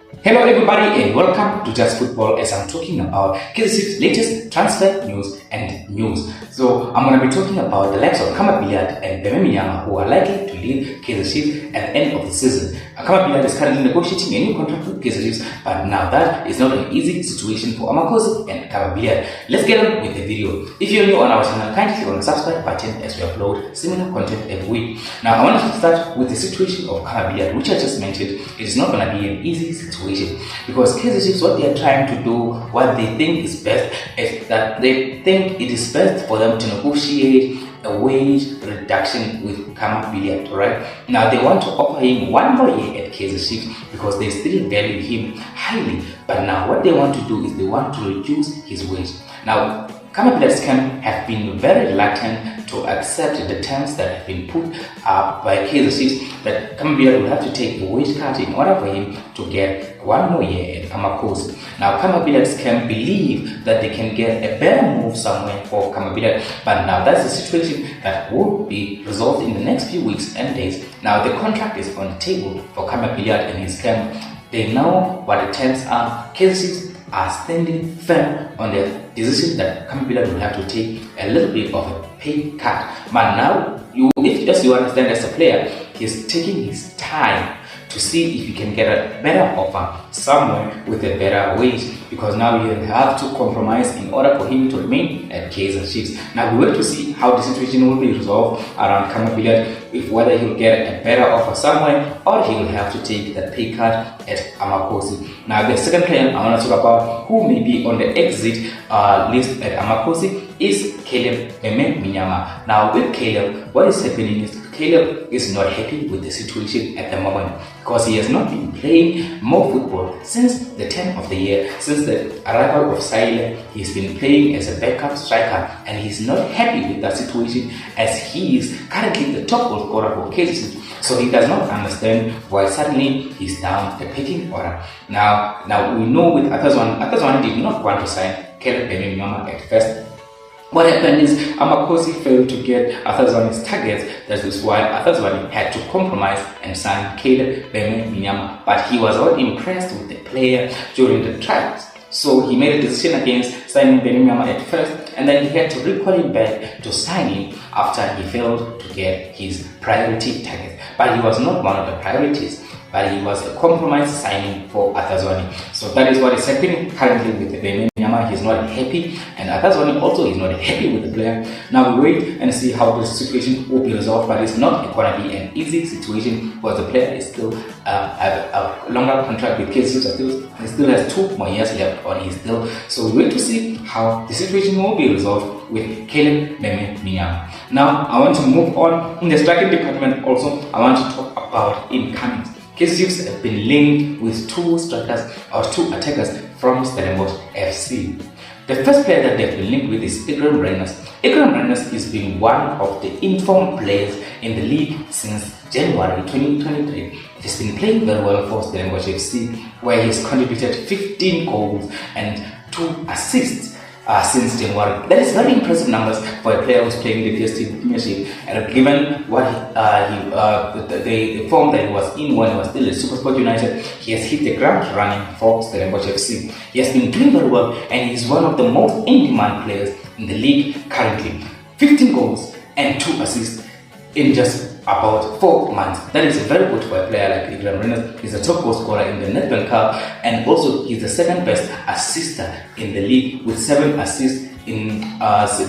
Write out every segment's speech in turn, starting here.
Hello everybody and welcome to Just Football as I'm talking about KaizerChiefs' latest transfer news and news. So I'm going to be talking about the likes of Khama, Billiat and Bimenyimana who are likely to leave KaizerChiefs at the end of the season. Khama Billiat is currently negotiating a new contract with KaizerChiefs, but now that is not an easy situation for Amakhosi and Khama Billiat. Let's get on with the video. If you're new on our channel, kindly click on the subscribe button as we upload similar content every week. Now I want to start with the situation of Khama Billiat, which I just mentioned. It is not going to be an easy situation, because KaizerChiefs, what they are trying to do, what they think is best, is that they think it is best for them to negotiate a wage reduction with Khama Billiat, right? Now they want to offer him 1 more year at KaizerChiefs because they still value him highly. But now what they want to do is they want to reduce his wage. Now Khama Billiat's camp have been very reluctant to accept the terms that have been put up by KaizerChiefs, that Khama Billiat will have to take a wage cut in order for him to get 1 more year at Amakhosi. Now Khama Billiat's camp believe that they can get a better move somewhere for Khama Billiat, but now that's a situation that will be resolved in the next few weeks and days. Now the contract is on the table for Khama Billiat and his camp. They know what the terms are. KaizerChiefs are standing firm on their decision that Khama Billiat will have to take a little bit of a pay cut. But now, if you understand, as a player, he's taking his time to see if he can get a better offer somewhere with a better wage, because now you have to compromise in order for him to remain at KaizerChiefs. Now we wait to see how the situation will be resolved around Khama Billiat, if whether he'll get a better offer somewhere or he will have to take that pay cut at Amakhosi. Now the second player I want to talk about who may be on the exit list at Amakhosi is Bimenyimana. Now with Caleb, what is happening is Caleb is not happy with the situation at the moment, because he has not been playing more football since the turn of the year. Since the arrival of Sile, he's been playing as a backup striker, and he's not happy with that situation, as he is currently the top goal scorer for KaizerChiefs. So he does not understand why suddenly he's down the pecking order. Now we know with Athazwane did not want to sign Caleb Bimenyimana at first. What happened is Amakhosi failed to get Athazwane's targets. That is why Athazwane had to compromise and sign Caleb Bimenyimana. But he was not impressed with the player during the trials, so he made a decision against signing Bimenyimana at first, and then he had to recall him back to sign him after he failed to get his priority target. But he was not one of the priorities, but he was a compromise signing for Athazwane. So that is what is happening currently with the Bimenyimana. He's not happy, and Athazwane also is not happy with the player. Now we wait and see how the situation will be resolved, but it's not going to be an easy situation, because the player is still a longer contract with KaizerChiefs. He still has 2 more years left on his deal. So we wait to see how the situation will be resolved with Caleb Bimenyimana. Now I want to move on in the striking department. Also I want to talk about incomings. KaizerChiefs have been linked with 2 strikers or 2 attackers from Stellenbosch Fc. The first player that they've been linked with is Iqraam Rayners. Iqraam Rayners has been one of the informed players in the league since January 2023. He's been playing very well for Stellenbosch Fc, where he's contributed 15 goals and 2 assists since January. That is very impressive numbers for a player who's playing the PST Premiership, and given what the form that he was in when he was still at Supersport United, he has hit the ground running for Stellenbosch FC. He has been doing very well, and he's one of the most in-demand players in the league currently. 15 goals and 2 assists in just about 4 months. That is very good for a player like Iqraam Rayners. He's a top goal scorer in the Nedbank Cup, and also he's the 2nd best assister in the league with 7 assists in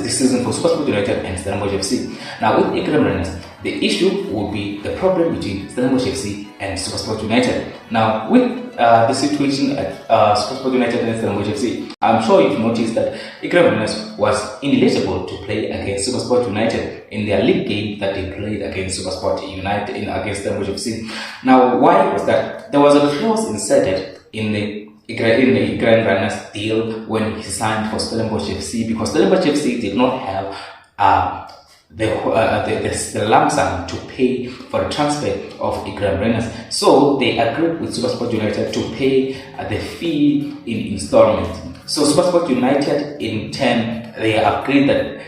this season for Supersport United and Stellenbosch FC. Now with Iqraam Rayners, the issue will be the problem between Stellenbosch FC and Supersport United. Now with the situation at Supersport United and Stellenbosch FC, I'm sure you've noticed that Iqraam Rayners was ineligible to play against Supersport United in their league game that they played against Supersport United against Stellenbosch FC. Now why was that? There was a clause inserted in the Iqraam Rayners deal when he signed for Stellenbosch FC, because Stellenbosch FC did not have the lump sum to pay for the transfer of Iqraam Rayners. So they agreed with Supersport United to pay the fee in installments. So Supersport United in turn, they agreed that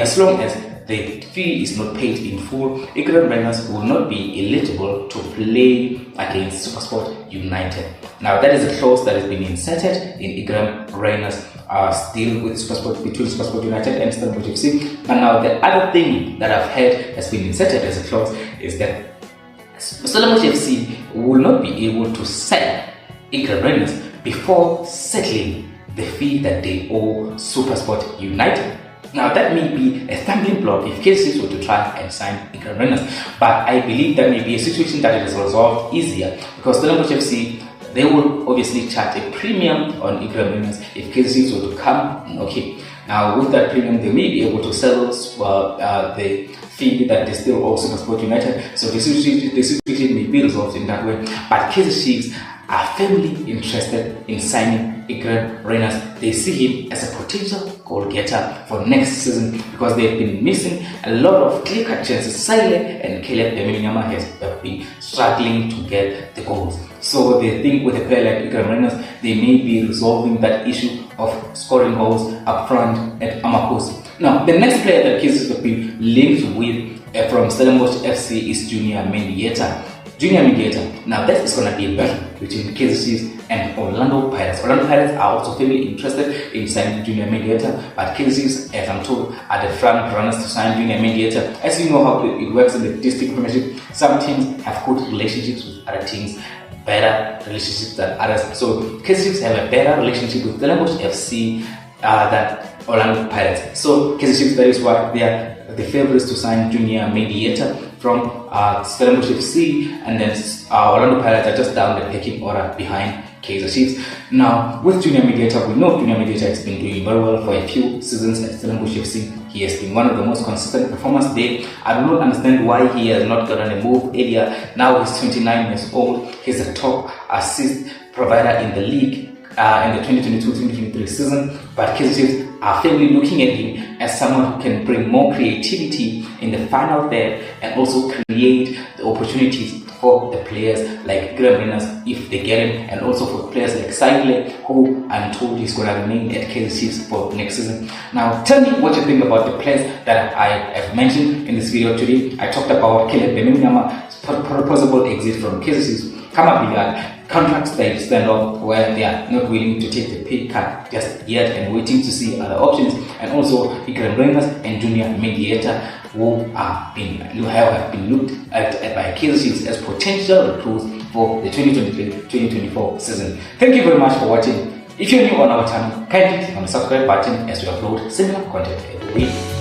as long as the fee is not paid in full, Iqraam Rayners will not be eligible to play against Supersport United. Now that is a clause that has been inserted in Iqraam Rayners deal with between Supersport United and Stellenbosch FC. And now the other thing that I've heard has been inserted as a clause is that Stellenbosch FC will not be able to sell Iqraam Rayners before settling the fee that they owe Supersport United. Now that may be a stumbling block if KaizerChiefs were to try and sign Iqraam Rayners, but I believe that may be a situation that is resolved easier because Stellenbosch FC, they will obviously charge a premium on Iqraam Rayners if KaizerChiefs were to come and okay. Now with that premium, they may be able to settle the fee that they still owe Supersport United. So the situation may be resolved in that way. But KaizerChiefs are firmly interested in signing Iqraam Rayners. They see him as a potential goal getter for next season because they've been missing a lot of clear-cut chances. Silent and Bimenyimana have been struggling to get the goals. So they think with a player like Iqraam Rayners, they may be resolving that issue of scoring goals up front at Amakhosi. Now, the next player that KaizerChiefs have been linked with from Stellenbosch FC is Bimenyimana. Now that is going to be a battle between KaizerChiefs and Orlando Pirates. Orlando Pirates are also very interested in signing Bimenyimana, but KaizerChiefs, as I'm told, are the front runners to sign Bimenyimana. As you know how it works in the district premiership, some teams have good relationships with other teams, better relationships than others. So KaizerChiefs have a better relationship with Stellenbosch FC than Orlando Pirates. So KaizerChiefs, that is why they are the favorites to sign Bimenyimana from Stellenbosch FC, and then Orlando Pirates are just down the pecking order behind KaizerChiefs. Now with Bimenyimana, we know Bimenyimana has been doing very well for a few seasons at Stellenbosch FC. He has been one of the most consistent performers there. I do not understand why he has not gotten a move earlier. Now he's 29 years old. He's a top assist provider in the league in the 2022-2023 season, but KaizerChiefs are firmly looking at him as someone who can bring more creativity in the final third and also create the opportunities for the players like Iqraam Rayners if they get him, and also for players like Silent, who I'm told is going to remain at KaizerChiefs for next season. Now tell me what you think about the players that I have mentioned in this video today. I talked about Bimenyimana's possible exit from KaizerChiefs, Khama, Billiat, contracts that stand up where they are not willing to take the pay cut just yet and waiting to see other options, and also Iqraam Rayners and Bimenyimana who have been looked at by KaizerChiefs as potential recruits for the 2023-2024 season. Thank you very much for watching. If you're new on our channel, kindly click on the subscribe button as we upload similar content every week.